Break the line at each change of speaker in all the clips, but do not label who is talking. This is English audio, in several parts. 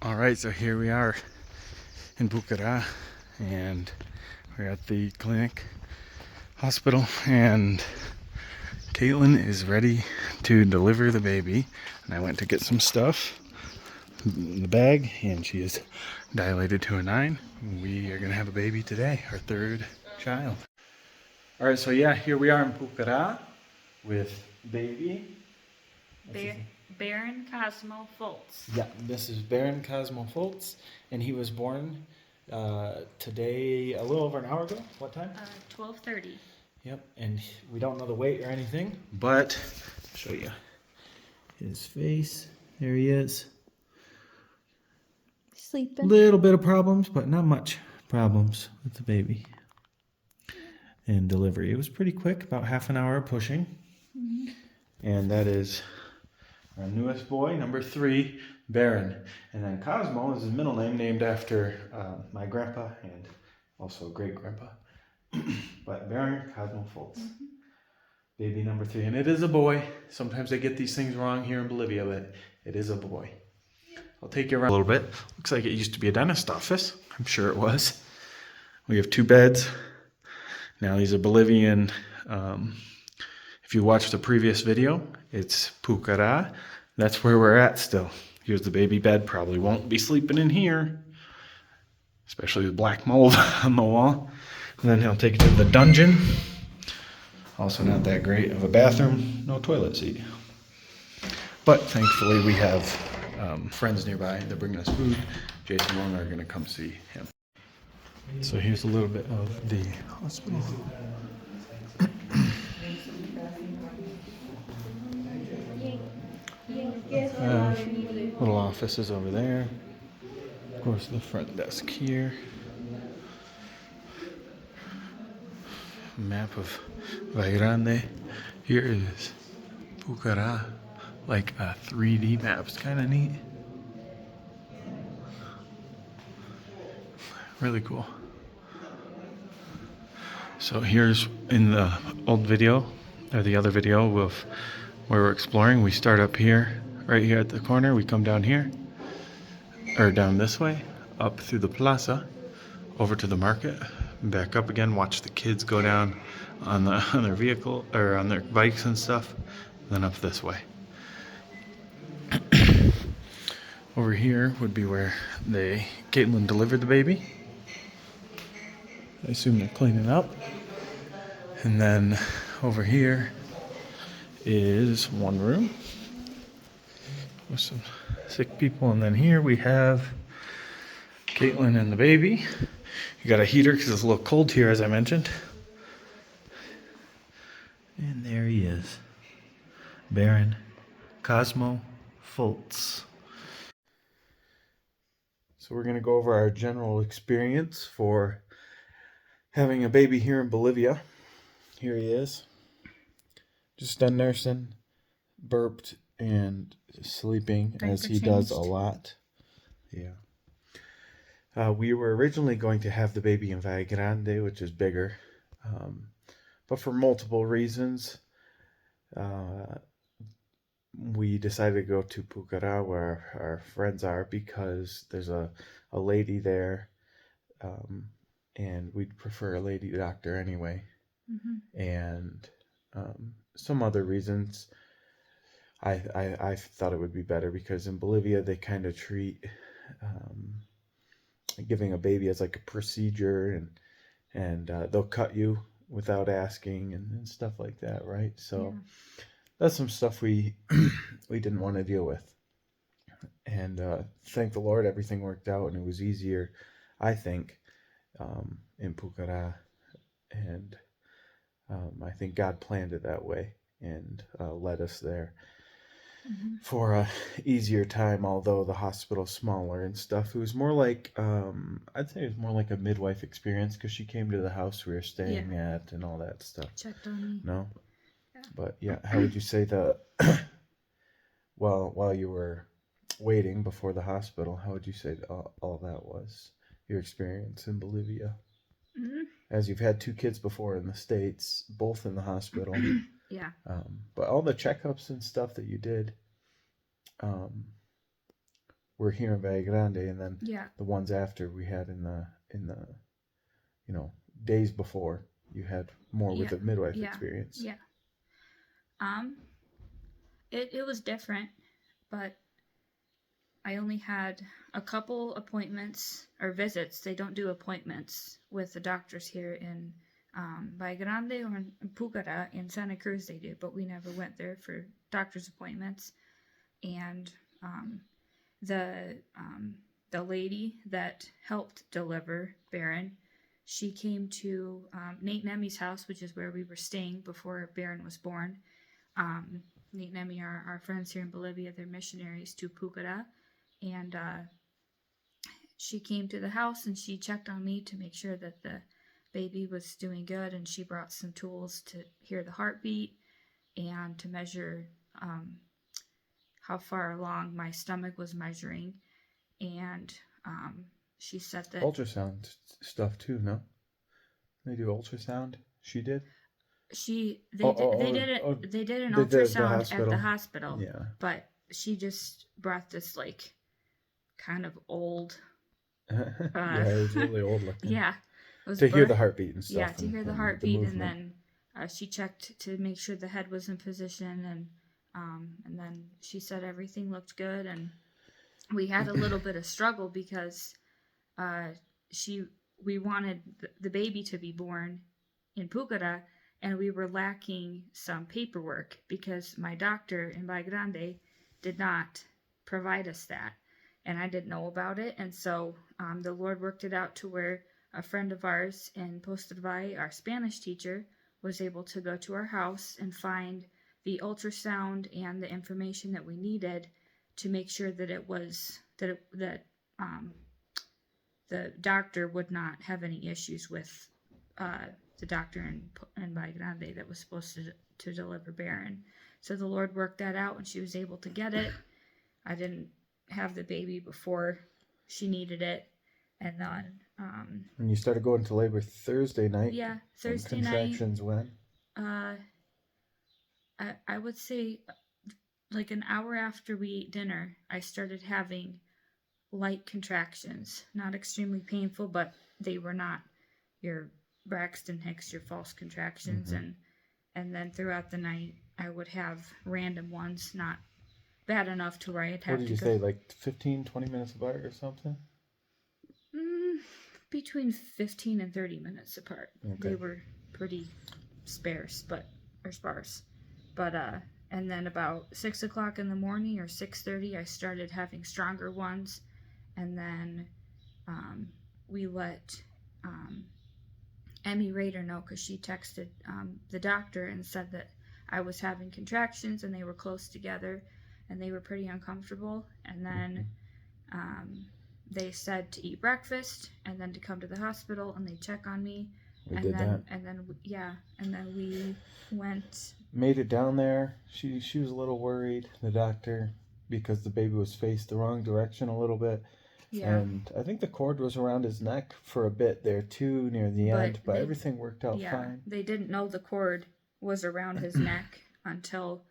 All right, so here we are in Bucara, and we're at the clinic hospital, and Caitlin is ready to deliver the baby. And I went to get some stuff in the bag, and she is dilated to a 9. We are gonna have a baby today, our third child. All right, so yeah, here we are in Bucara with baby.
Baron Cosmo Fultz.
Yeah, this is Baron Cosmo Fultz, and he was born today a little over an hour ago. What time?
12:30.
Yep, and we don't know the weight or anything, but I'll show you his face. There he is.
Sleeping.
Little bit of problems, but not much problems with the baby. And delivery. It was pretty quick, about half an hour of pushing.
Mm-hmm.
And that is our newest boy, number 3, Baron. And then Cosmo is his middle name, named after my grandpa and also great grandpa. But Baron Cosmo Fultz. Mm-hmm. Baby number 3. And it is a boy. Sometimes they get these things wrong here in Bolivia, but it is a boy. I'll take you around a little bit. Looks like it used to be a dentist office. I'm sure it was. We have 2 beds. Now he's a Bolivian. If you watched the previous video, it's Pucará. That's where we're at still. Here's the baby bed. Probably won't be sleeping in here, especially with black mold on the wall. And then he'll take it to the dungeon. Also not that great of a bathroom. No toilet seat. But thankfully we have friends nearby. They're bringing us food. Jason and I are going to come see him. So here's a little bit of the hospital. Little offices over there. Of course, the front desk here. Map of Valle Grande. Here is Pucará, like a 3D map. It's kind of neat. Really cool. So here's in the old video, or the other video of where we're exploring. We start up here, right here at the corner. We come down here, or down this way, up through the plaza, over to the market, back up again. Watch the kids go down on their vehicle or on their bikes and stuff. Then up this way. Over here would be where Caitlin delivered the baby. I assume they're cleaning up. And then over here is one room with some sick people. And then here we have Caitlin and the baby. You got a heater because it's a little cold here, as I mentioned. And there he is, Baron Cosmo Fultz. So we're going to go over our general experience for having a baby here in Bolivia. Here he is. Just done nursing, burped, and sleeping, as he does a lot. Yeah. We were originally going to have the baby in Valle Grande, which is bigger. But for multiple reasons, we decided to go to Pucará, where our friends are, because there's a lady there, and we'd prefer a lady doctor anyway. Mm-hmm. And some other reasons. I thought it would be better because in Bolivia they kind of treat giving a baby as like a procedure, and they'll cut you without asking and stuff like that, right? So yeah. That's some stuff we didn't want to deal with. And thank the Lord, everything worked out, and it was easier, I think, in Pucará. And I think God planned it that way and led us there. Mm-hmm. For a easier time, although the hospital's smaller and stuff. It was more like, I'd say it was more like a midwife experience, because she came to the house we were staying at and all that stuff.
Checked on me.
No? Yeah. But yeah, how would you say while you were waiting before the hospital, how would you say all that was, your experience in Bolivia? Mm-hmm. As you've had 2 kids before in the States, both in the hospital.
Yeah.
But all the checkups and stuff that you did, were here in Valle Grande, and then
Yeah.
the ones after we had in the days before you had more with
Yeah.
the midwife
Yeah.
experience.
Yeah. It was different, but I only had a couple appointments or visits. They don't do appointments with the doctors here in Valle Grande or in Pucara. In Santa Cruz they do, but we never went there for doctor's appointments. And the the lady that helped deliver Baron, she came to Nate and Emmy's house, which is where we were staying before Baron was born. Nate and Emmy are our friends here in Bolivia. They're missionaries to Pucara. And she came to the house and she checked on me to make sure that the baby was doing good. And she brought some tools to hear the heartbeat and to measure how far along my stomach was measuring. And she said that
Ultrasound stuff too, no? They do ultrasound. She did.
They did it. They did an
the
ultrasound at the hospital.
Yeah.
But she just brought this like kind of old.
Yeah, it was really old looking.
Yeah. It was
to hear the heartbeat and stuff.
Yeah, to hear the heartbeat, and then she checked to make sure the head was in position, and then she said everything looked good, and we had a little bit of struggle because we wanted the baby to be born in Pucara, and we were lacking some paperwork because my doctor in Valle Grande did not provide us that, and I didn't know about it. And so the Lord worked it out to where a friend of ours in Posta Valle, our Spanish teacher, was able to go to our house and find the ultrasound and the information that we needed to make sure that it was that the doctor would not have any issues with the doctor in Valle Grande that was supposed to deliver Baron. So the Lord worked that out, and she was able to get it. I didn't have the baby before she needed it, and then
and you started going to labor Thursday night.
Yeah, Thursday night.
Contractions when?
I would say like an hour after we ate dinner, I started having light contractions. Not extremely painful, but they were not your Braxton Hicks, your false contractions.
Mm-hmm.
And then throughout the night, I would have random ones, not bad enough to where I'd have to go.
What did you say, like 15, 20 minutes apart or something?
Between 15 and 30 minutes apart.
Okay.
They were pretty sparse. But and then about 6 o'clock in the morning or 6:30, I started having stronger ones. And then we let Emmy Rader know, because she texted the doctor and said that I was having contractions and they were close together and they were pretty uncomfortable. And then they said to eat breakfast and then to come to the hospital and they check on me. And then we went.
Made it down there. She was a little worried, the doctor, because the baby was faced the wrong direction a little bit. Yeah. And I think the cord was around his neck for a bit there too near the end, but everything worked out fine.
They didn't know the cord was around his neck until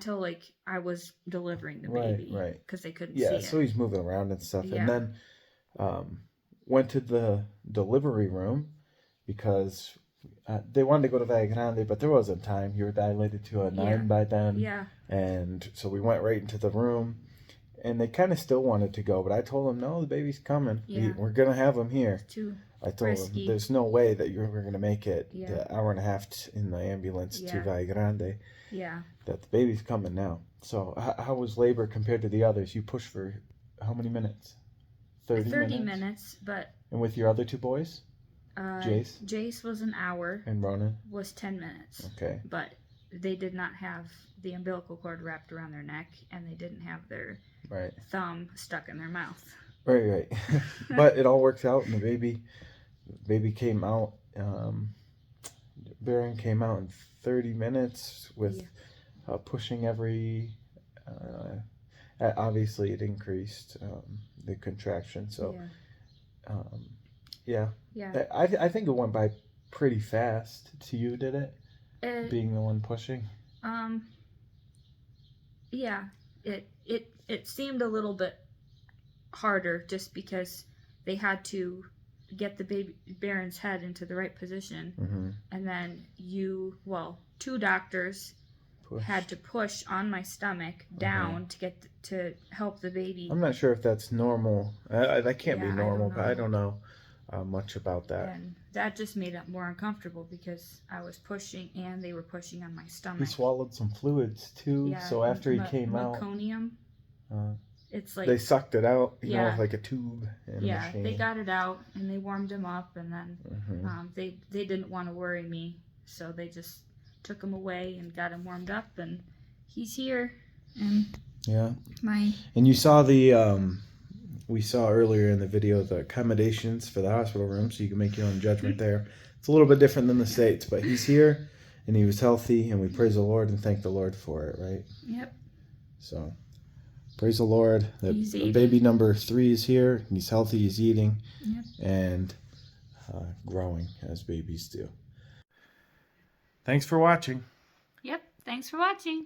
like I was delivering the baby.
Right.
Because they couldn't see it.
Yeah, so he's moving around and stuff.
Yeah.
And then went to the delivery room because they wanted to go to Valle Grande, but there wasn't time. You were dilated to a 9 by then.
Yeah.
And so we went right into the room. And they kind of still wanted to go, but I told them, no, the baby's coming.
Yeah.
We're going to have him here.
I
told them, there's no way that you're going to make it the hour and a half in the ambulance to Valle Grande.
Yeah.
That the baby's coming now. So how was labor compared to the others? You pushed for how many minutes? 30
minutes, but...
And with your other two boys? Jace?
Jace was an hour.
And Ronan?
Was 10 minutes.
Okay.
But they did not have the umbilical cord wrapped around their neck, and they didn't have their thumb stuck in their mouth.
Right. But it all works out, and the baby came out. Baron came out in 30 minutes with pushing every... obviously, it increased the contraction, so... Yeah. I think it went by pretty fast to you, did it? Being the one pushing?
Yeah, it seemed a little bit harder just because they had to get the baby Baron's head into the right position,
Mm-hmm.
and then two doctors had to push on my stomach down to get to help the baby.
I'm not sure if that's normal. That can't be
Yeah,
normal, but I don't know much about that.
And that just made it more uncomfortable because I was pushing and they were pushing on my
He
stomach.
swallowed some fluids too,
Yeah,
so after he came
meconium.
out,
It's like
they sucked it out, you know,
yeah,
with like a tube and a machine.
they got it out and they warmed him up, and then
Mm-hmm.
they didn't want to worry me, so they just took him away and got him warmed up, and he's here. And
Yeah.
my
And you saw we saw earlier in the video the accommodations for the hospital room, so you can make your own judgment there. It's a little bit different than the States, but he's here and he was healthy, and we praise the Lord and thank the Lord for it, right?
Yep.
So praise the Lord that
He's eating.
baby number 3 is here. He's healthy, he's eating,
Yep.
and growing as babies do. Thanks for watching.
Yep. Thanks for watching.